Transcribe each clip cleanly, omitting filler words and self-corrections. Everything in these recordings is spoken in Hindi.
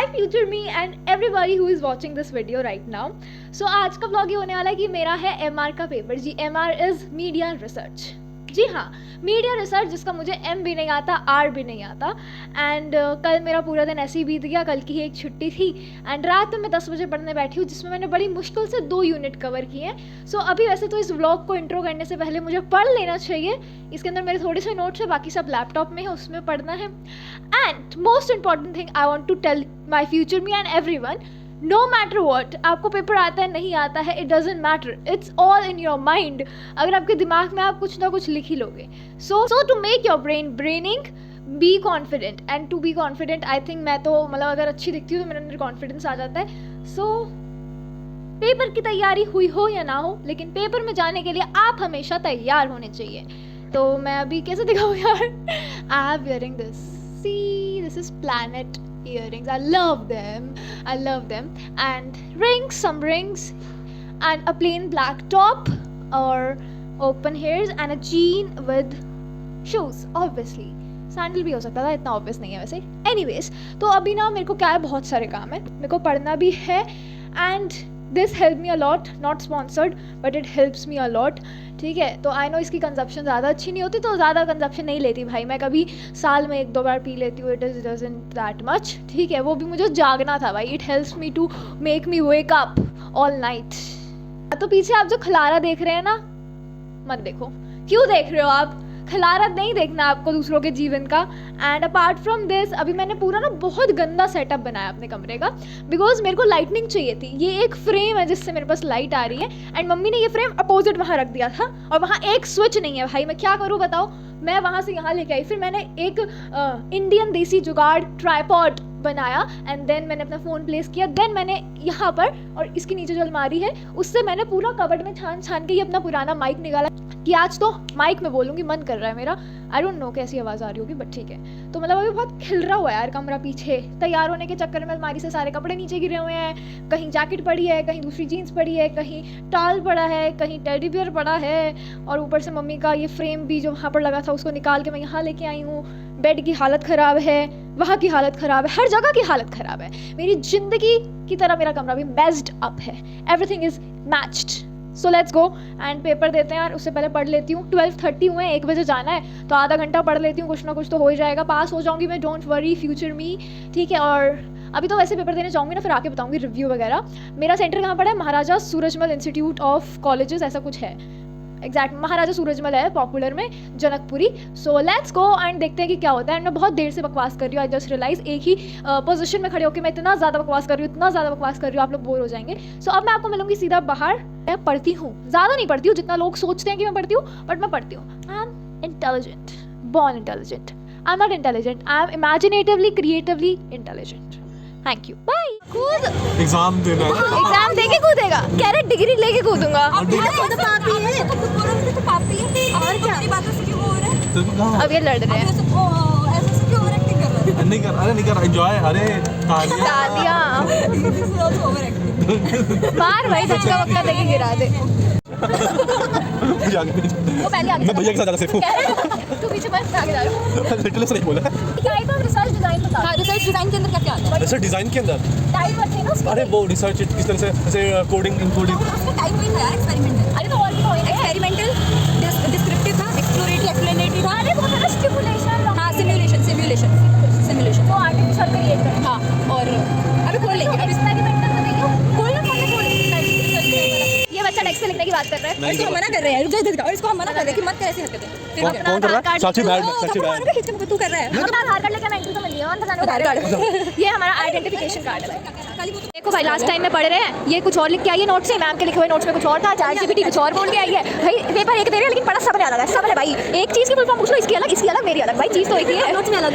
High future me and everybody who is watching this video right now. So आज का व्लॉग ये होने वाला है कि मेरा है MR का पेपर। जी, MR इज़ मीडिया रिसर्च। जी हाँ, मीडिया रिसर्च, जिसका मुझे M भी नहीं आता, R भी नहीं आता। एंड कल मेरा पूरा दिन ऐसे ही बीत गया। कल की एक छुट्टी थी एंड रात में मैं 10 बजे पढ़ने बैठी हूँ, जिसमें मैंने बड़ी मुश्किल से 2 यूनिट कवर किए हैं। सो अभी वैसे तो इस व्लॉग को इंट्रो करने से पहले मुझे पढ़ लेना चाहिए। इसके अंदर मेरे थोड़े से नोट्स है, बाकी सब लैपटॉप में है, उसमें पढ़ना है। And most important thing I want to tell my future me and everyone, no matter what, आपको पेपर आता है नहीं आता है, it doesn't matter, it's all in your mind. अगर आपके दिमाग में आप कुछ ना कुछ लिख ही लोगे। So to make your brain braining, be confident. And to be confident, I think मैं तो मतलब अगर अच्छी दिखती हूँ तो मेरे अंदर कॉन्फिडेंस आ जाता है। सो पेपर की तैयारी हुई हो या ना हो, लेकिन पेपर में जाने के लिए आप हमेशा तैयार होने चाहिए। तो मैं अभी कैसे दिखाऊँ यार, I am wearing this, see this is planet earrings. I love them. And rings, some rings, and a plain black top or open hairs and a jean with shoes, obviously. Sandal भी हो सकता था, इतना ऑब्वियस नहीं है वैसे। एनीवेज, तो अभी ना मेरे को क्या है, बहुत सारे काम है, मेरे को पढ़ना भी है। And this help me a lot, not sponsored but it helps me a lot. ठीक है, तो आई नो इसकी कंजप्शन ज़्यादा अच्छी नहीं होती, तो ज़्यादा कंजप्शन नहीं लेती भाई मैं, कभी साल में 1-2 बार पी लेती हूँ, it is doesn't that much. ठीक है, वो भी मुझे जागना था भाई, it helps me to make me wake up all night. तो पीछे आप जो खलारा देख रहे हैं ना, मत देखो। क्यों देख रहे हो आप? खलारा नहीं देखना आपको दूसरों के जीवन का। एंड अपार्ट फ्रॉम दिस, अभी मैंने पूरा ना बहुत गंदा सेटअप बनाया अपने कमरे का, बिकॉज मेरे को लाइटनिंग चाहिए थी। ये एक फ्रेम है जिससे मेरे पास लाइट आ रही है, एंड मम्मी ने ये फ्रेम अपोजिट वहाँ रख दिया था, और वहाँ एक स्विच नहीं है भाई, मैं क्या करूँ बताओ। मैं वहाँ से यहाँ लेके आई, फिर मैंने एक इंडियन देसी जुगाड़ ट्राईपॉड बनाया, एंड देन मैंने अपना फ़ोन प्लेस किया। देन मैंने यहाँ पर, और इसके नीचे जो अलमारी है उससे मैंने पूरा कबर्ड में छान छान के ये अपना पुराना माइक निकाला कि आज तो माइक में बोलूँगी, मन कर रहा है मेरा। आई डोंट नो कैसी आवाज़ आ रही होगी, बट ठीक है। तो मतलब अभी बहुत खिल रहा हुआ है यार कमरा। पीछे तैयार होने के चक्कर में अलमारी से सारे कपड़े नीचे गिरे हुए हैं, कहीं जैकेट पड़ी है, कहीं दूसरी जीन्स पड़ी है, कहीं टॉल पड़ा है, कहीं टेडी बियर पड़ा है, और ऊपर से मम्मी का ये फ्रेम भी जो वहाँ पर लगा था उसको निकाल के मैं यहाँ लेके आई हूँ। बेड की हालत ख़राब है, वहाँ की हालत ख़राब है, हर जगह की हालत ख़राब है। मेरी ज़िंदगी की तरह मेरा कमरा भी मेस्ड अप है, everything is matched. So let's go and paper देते हैं यार। उससे पहले पढ़ लेती हूँ, 12:30 हुए, 1 बजे जाना है, तो आधा घंटा पढ़ लेती हूँ, कुछ ना कुछ तो हो ही जाएगा, पास हो जाऊँगी मैं, डोंट वरी फ्यूचर मी। ठीक है, और अभी तो वैसे पेपर देने जाऊँगी ना, फिर आके बताऊँगी रिव्यू वगैरह। मेरा सेंटर कहाँ पड़ा है? महाराजा सूरजमल इंस्टीट्यूट ऑफ कॉलेजेस, ऐसा कुछ है एग्जैक्ट, महाराजा सूरजमल है पॉपुलर में, Janakpuri. So let's go and देखते हैं कि क्या होता है। एंड मैं बहुत देर से बकवास कर रही हूँ, आई जस्ट रियलाइज, एक ही पोजीशन में खड़े होकर मैं इतना ज़्यादा बकवास कर रही हूँ, आप लोग बोर हो जाएंगे। सो अब मैं आपको मिलूंगी सीधा बाहर। मैं पढ़ती हूँ, ज़्यादा नहीं पढ़ती हूँ जितना लोग सोचते हैं कि मैं पढ़ती हूँ, बट मैं पढ़ती हूँ। I am intelligent, born intelligent. I am not intelligent, I am imaginatively creatively intelligent. Thank you, bye. कूद, एग्जाम देना है, एग्जाम देके कूदेगा, कह रहे डिग्री लेके कूदूंगा। और क्या? अब ये लड़ रहे हैं, नहीं कर, अरे नहीं कर, एंजॉय, अरे तालियां मार भाई, धक्का वक्का देके गिरा दे। वो पहले आगे मैं भैया के साथ ज्यादा सेफ हूँ। तू पीछे बस, आगे जा रहा हूँ। लिटरली सही बोला। क्या है तो रिसर्च डिजाइन बता। हाँ, रिसर्च डिजाइन के अंदर क्या क्या आता है? रिसर्च डिजाइन के अंदर, टाइप अच्छे ना उसके। अरे वो रिसर्च किस तरह से, जैसे कोडिंग, इंकोडिंग। उसमें टाइप वही था यार, एक्सपेरिमेंटल। अरे तो और भी होएगा, एक्सपेरिमेंटल, डिस्क्रिप्टिव था, एक्सप्लोरेटरी, एक्सप्लेनेटरी था। अरे वो था स्टिमुलेशन। हाँ, सिमुलेशन। तो आर्टिफिशियल क्रिएट कर। हाँ, और अभी खोल लेंगे, अभी एक्सपेरिमेंटल बताइए। खोल। ये बच्चा टेक्स्ट पे लिखने की बात कर रहा है। इसको हम मना कर रहे हैं, रुक जा, और इसको हम मना कर रहे हैं कि मत कर ऐसी हरकतें। फिर कौन कर रहा है? साक्षी बैड, साक्षी बैड। खींच के तू कर रहा है। अपना आधार कार्ड लेके मैं एंट्री तो मिल गया, और बताने आधार कार्ड। ये हमारा आइडेंटिफिकेशन कार्ड है। देखो भाई, लास्ट टाइम में पढ़ रहे हैं, ये कुछ और लिख के आई है नोट से, मैम के लिखे हुए नोट्स में कुछ और था, ChatGPT कुछ और बोल के आई है भाई। पेपर एक दे रहे हैं लेकिन पढ़ा सब ने अलग है, सब है भाई। एक चीज़ की फुल फॉर्म पूछ लो, इसकी अलग, मेरी अलग, भाई चीज़ तो एक ही है, नोट्स में अलग।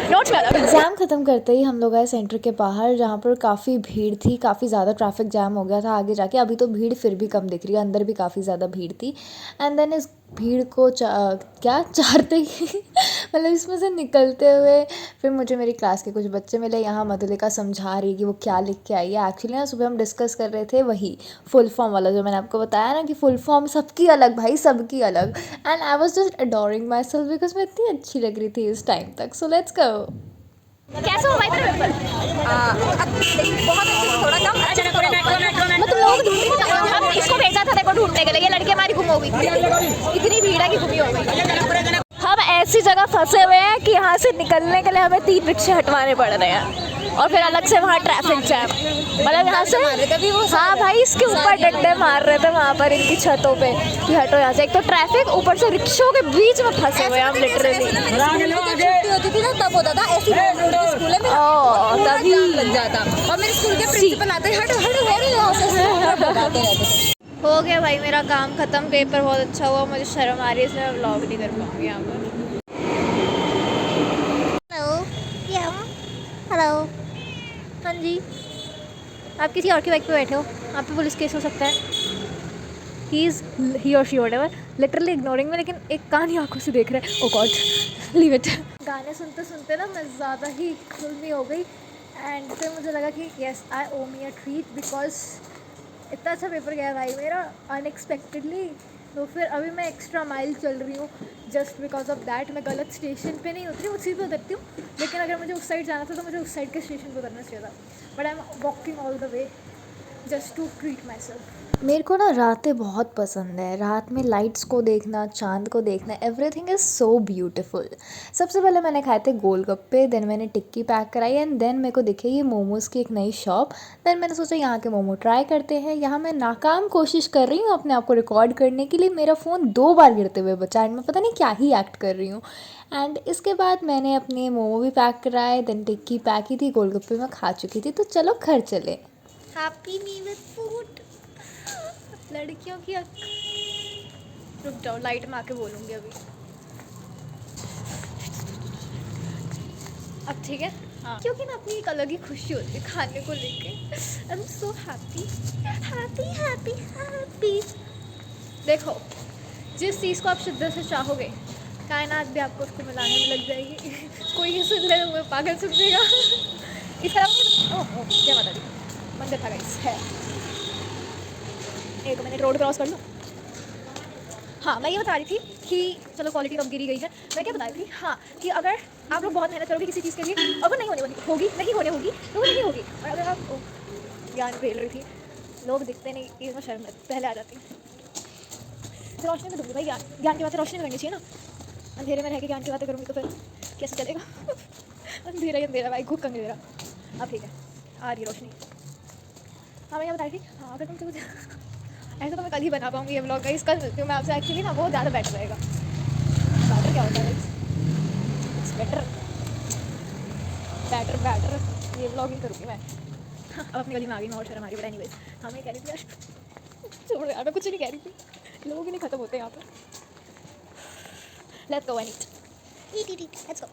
एग्ज़ाम ख़त्म करते ही हम लोग आए सेंटर के बाहर, जहाँ पर काफ़ी भीड़ थी, काफ़ी ज़्यादा ट्रैफिक जैम हो गया था आगे जाके। अभी तो भीड़ फिर भी कम दिख रही है, अंदर भी काफ़ी ज़्यादा भीड़ थी। एंड देन इस भीड़ को चारते ही मतलब इसमें से निकलते हुए फिर मुझे मेरी क्लास के कुछ बच्चे मिले। यहाँ मधुलिका समझा रही है कि वो क्या लिख के आई है। एक्चुअली ना सुबह हम डिस्कस कर रहे थे वही फुल फॉर्म वाला, जो मैंने आपको बताया ना कि फुल फॉर्म सबकी अलग भाई, सबकी अलग। And I was just adoring my self because मैं इतनी अच्छी लग रही थी इस टाइम तक। So let's go. कैसा हो भाई तेरा पेपर? बहुत अच्छे से, थोड़ा कम अच्छे से थोड़ा ऊपर। मैं तुम लोगों को ढूंढने के लिए हम इसको भेजा था देखो ढूंढने के लिए, ये लड़की हमारी गुम हो गई थी, इतनी भीड़ है कि गुम ही हो गई। हम ऐसी जगह फंसे हुए हैं कि यहाँ से निकलने के लिए हमें 3 रिक्शे हटवाने पड़ रहे हैं और फिर अलग से वहाँ ट्रैफिक जैम, मतलब यहाँ से हाँ भाई इसके ऊपर डंडे मार रहे थे वहाँ पर इनकी छतों पे कि हटो यहाँ से। एक तो ट्रैफिक, ऊपर से रिक्शों के बीच में फंसे हुए हैं हम लिटरली। छुट्टी होती थी ना तब होता था ऐसी स्कूल में तभी लग जाता, और मेरे स्कूल के प्रिंसिपल आते हट हट हो रही है। हो गया भाई मेरा काम ख़त्म, पेपर बहुत अच्छा हुआ, मुझे शर्म आ रही है इसलिए मैं व्लॉग नहीं कर पाऊँगी यहाँ पर। हेलो हाँ जी, आप किसी और की बाइक पे बैठे हो, आप पे पुलिस केस हो सकता है। ही और शी व्हाटएवर लिटरली इग्नोरिंग में, लेकिन एक कान ही आंखों से देख रहा है। ओ गॉड लीव इट। गाने सुनते सुनते ना मैं ज़्यादा ही खुलमी हो गई एंड फिर मुझे लगा कि yes I owe me a treat because इतना अच्छा पेपर गया भाई मेरा अनएक्सपेक्टेडली। तो फिर अभी मैं एक्स्ट्रा माइल चल रही हूँ जस्ट बिकॉज ऑफ दैट। मैं गलत स्टेशन पे नहीं उतरी, उसी पे उतरती हूँ, लेकिन अगर मुझे उस साइड जाना था तो मुझे उस साइड के स्टेशन पे उतरना चाहिए था, but I am walking all the way just to treat myself. मेरे को ना रातें बहुत पसंद है, रात में लाइट्स को देखना, चांद को देखना, एवरीथिंग इज़ सो ब्यूटीफुल। सबसे पहले मैंने खाए थे गोलगप्पे, देन मैंने टिक्की पैक कराई एंड देन मेरे को दिखे ये मोमोज़ की एक नई शॉप। देन मैंने सोचा यहाँ के मोमो ट्राई करते हैं। यहाँ मैं नाकाम कोशिश कर रही हूँ अपने आप को रिकॉर्ड करने के लिए, मेरा फ़ोन 2 बार गिरते हुए बचा एंड मैं पता नहीं क्या ही एक्ट कर रही हूँ। एंड इसके बाद मैंने अपने मोमो भी पैक कराए, देन टिक्की पैक ही थी, गोलगप्पे मैं खा चुकी थी, तो चलो घर चले। हैप्पी मी विद फूड लड़कियों की रुक जाओ लाइट में आके बोलूँगी अभी। अब ठीक है हाँ, क्योंकि ना अपनी एक अलग ही खुशी होती है खाने को लेके। I am so happy happy happy happy. देखो जिस चीज़ को आप शिद्दत से चाहोगे कायनात भी आपको उसको मिलाने में लग जाएगी। कोई सुन ले तो पागल सुन लेगा। इसका क्या बता दी मंदिर था गाइस है। एक मिनट रोड क्रॉस कर लो। हाँ मैं ये बता रही थी कि चलो क्वालिटी कब गिरी गई है, मैं क्या बता रही थी हाँ कि अगर आप लोग बहुत मेहनत करोगे किसी चीज़ के लिए और वो नहीं होने वाली होगी, नहीं होने होगी तो वो नहीं होगी। और अगर आप ज्ञान फेल रही थी, लोग दिखते नहीं, ये मैं शर्म पहले आ जाती तो रोशनी में दूँगी भाई। ज्ञान की बातें रोशनी में करनी चाहिए ना, अंधेरे में रह के ज्ञान की बातें करूँगी तो फिर कैसे चलेगा। अंधेरा ही अंधेरा भाई, घुक अंधेरा। अब ठीक है आ रही रोशनी। हाँ मैं ये बता रही थी हाँ अगर तुम ऐसा तो मैं कल ही बना पाऊँगी ये व्लॉग गाइस, कल मिलती हूँ मैं आपसे। एक्चुअली ना बहुत ज़्यादा बेटर रहेगा। बेटर क्या होता है इट्स बेटर बेटर बेटर ये व्लॉगिंग करूँगी मैं। अब अपनी गली में आ गई मैं और शर्म आ रही, बट एनीवेज हाँ मैं कह रही थी यार छोड़ो यार मैं कुछ नहीं कह रही थी, लोग ही नहीं ख़त्म होते यहाँ पर। Let's go and eat let's go.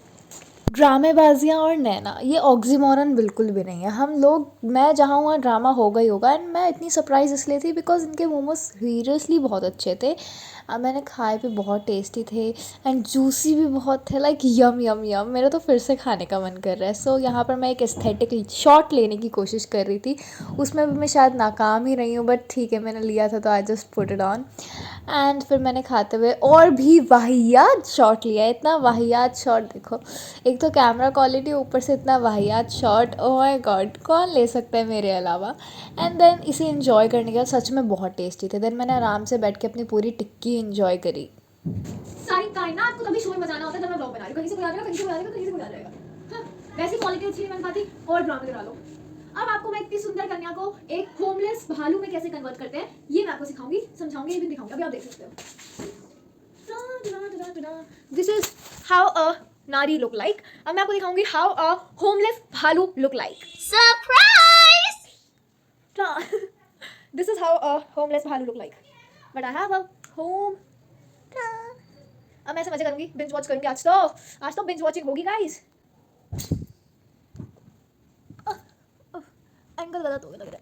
ड्रामेबाजियाँ और नैना ये ऑक्सीमोरन बिल्कुल भी नहीं है। हम लोग मैं जहाँ वहाँ ड्रामा होगा ही होगा एंड मैं इतनी सरप्राइज इसलिए थी बिकॉज इनके मोमोज सीरियसली बहुत अच्छे थे। मैंने खाए भी बहुत टेस्टी थे एंड जूसी भी बहुत थे, लाइक यम यम यम। मेरा तो फिर से खाने का मन कर रहा है। सो यहाँ पर मैं एक एस्थेटिक शॉट लेने की कोशिश कर रही थी, उसमें भी मैं शायद नाकाम ही रही हूँ, बट ठीक है मैंने लिया था तो I just put it on. And फिर मैंने खाते हुए और भी वाहियात शॉट लिया। इतना वाहियात शॉट देखो, एक तो कैमरा क्वालिटी ऊपर से इतना वाहियात शॉट, ओह माय गॉड कौन ले सकता है मेरे अलावा। एंड देन इसे एंजॉय करने के बाद सच में बहुत टेस्टी थे। देन मैंने आराम से बैठ के अपनी पूरी टिक्की एंजॉय करी। सारी कायनात को तभी शो में बचाना होता है जब मैं व्लॉग बना रही हूँ। कहीं से बुला जाएगा, कहीं से बुला जाएगा, कहीं से बुला जाएगा। हाँ, वैसी क्वालिटी अच्छी नहीं बन पाती और ड्रामे करा लो। अब आपको मैं इतनी सुंदर कन्या को एक होमलेस भालू में कैसे कन्वर्ट करते हैं ये मैं आपको सिखाऊंगी, समझाऊंगी, ये भी दिखाऊंगी। अभी आप देख सकते हो। दिस इज हाउ अ नारी लुक लाइक। अब मैं आपको दिखाऊंगी हाउ अ होमलेस भालू look like. Surprise! This is how a homeless भालू look like, but I have a home. अब मैं ऐसे मजे करूंगी, बिंज वॉच करूंगी। आज तो बिंज वॉचिंग होगी गाइस। एंगल गलत हो गया लग रहा है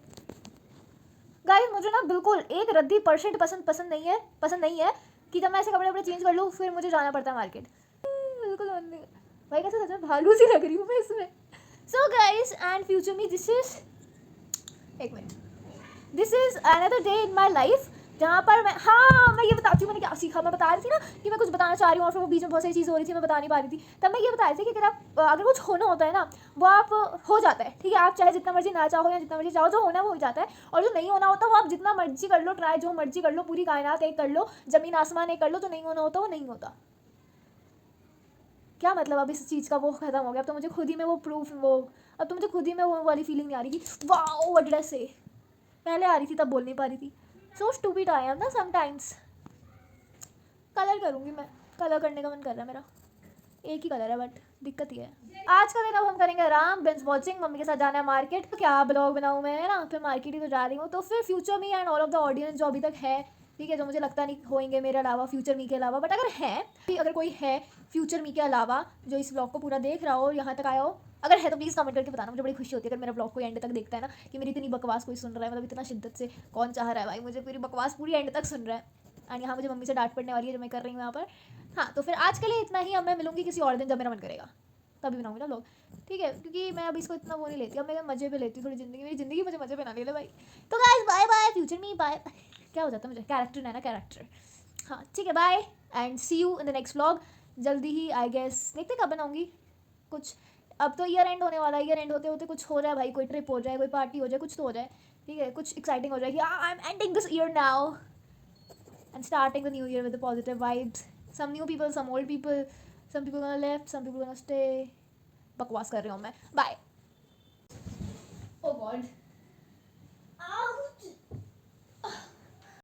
गाइस। मुझे ना बिल्कुल एक रद्दी % पसंद नहीं है कि जब मैं ऐसे कपड़े चेंज कर लूँ फिर मुझे जाना पड़ता है मार्केट। बिल्कुल भाई कैसे सच में भालू सी लग रही हूँ मैं इसमें। So guys and future me this is एक minute, this is another day in my life जहाँ पर मैं ये बताती हूँ मैंने क्या सीखा। मैं बता रही थी ना कि मैं कुछ बताना चाह रही हूँ और फिर वो बीच में बहुत सारी चीज़ हो रही थी, मैं बता नहीं पा रही थी। तब मैं ये बता रही थी कि अगर कुछ होना होता है ना, वो आप हो जाता है, ठीक है। आप चाहे जितना मर्जी ना चाहो या जितना मर्जी चाहो, जो होना है वो हो जाता है। और जो नहीं होना होता वो आप जितना मर्जी कर लो ट्राई, जो मर्जी कर लो, पूरी कायनात एक कर लो, ज़मीन आसमान एक कर लो, जो नहीं होना होता वो नहीं होता। क्या मतलब अब इस चीज़ का वो ख़त्म हो गया। अब तो मुझे खुद ही में अब तो मुझे खुद ही में वो वाली फीलिंग नहीं आ रही कि वाओ व्हाट डिड आई से। पहले आ रही थी, तब बोल नहीं पा रही थी। सो स्टूपिड आई एम ना समटाइम्स। कलर करूँगी मैं, कलर करने का मन कर रहा है मेरा। एक ही कलर है बट दिक्कत ये है। आज का दिन अब हम करेंगे आराम, बिंज वॉचिंग। मम्मी के साथ जाना है मार्केट, तो क्या ब्लॉग बनाऊँ मैं, है ना। फिर मार्केट ही तो जा रही हूँ, तो फिर future me and all of the audience जो अभी तक है, ठीक है, जो मुझे लगता नहीं होंगे मेरे अलावा, फ्यूचर मी के अलावा, बट अगर कोई है फ्यूचर मी के अलावा जो इस ब्लॉग को पूरा देख रहा हो और यहाँ तक आया हो, अगर है तो प्लीज़ कमेंट करके बताना। मुझे बड़ी खुशी होती है अगर मेरा ब्लॉग कोई एंड तक देखता है ना, कि मेरी इतनी बकवास कोई सुन रहा है। मतलब इतना शिद्दत से कौन चाह रहा है भाई मुझे पूरी बकवास पूरी एंड तक सुन रहा है। एंड यहाँ मुझे मम्मी से डांट पड़ने वाली है जो मैं कर रही हूँ यहाँ पर। हाँ, तो फिर आज के लिए इतना ही। अब मैं मिलूंगी किसी और दिन जब मेरा मन करेगा, तभी बनाऊंगी ना ब्लॉग, ठीक है। क्योंकि मैं अब इसको इतना वो नहीं लेती, अब मैं मज़े पे लेती हूँ थोड़ी ज़िंदगी। मेरी ज़िंदगी मुझे मज़े पे ना ले भाई। तो गाइस बाय बाय, फ्यूचर मी बाय। क्या हो जाता है मुझे, कैरेक्टर है ना, कैरेक्टर। हाँ ठीक है, bye and see you in the next vlog. जल्दी ही आई गेस, देखते कब बनाऊंगी कुछ। अब तो ईयर एंड होने वाला है, ईयर एंड होते होते कुछ हो जाए भाई, कोई ट्रिप हो जाए, कोई पार्टी हो जाए, कुछ तो हो जाए, ठीक है। कुछ एक्साइटिंग हो जाए कि I am ending this year now and starting the new year with the positive vibes. Some new people, some old people, some people gonna left, some people gonna stay. बकवास कर रही हूँ मैं, बाय। Oh God.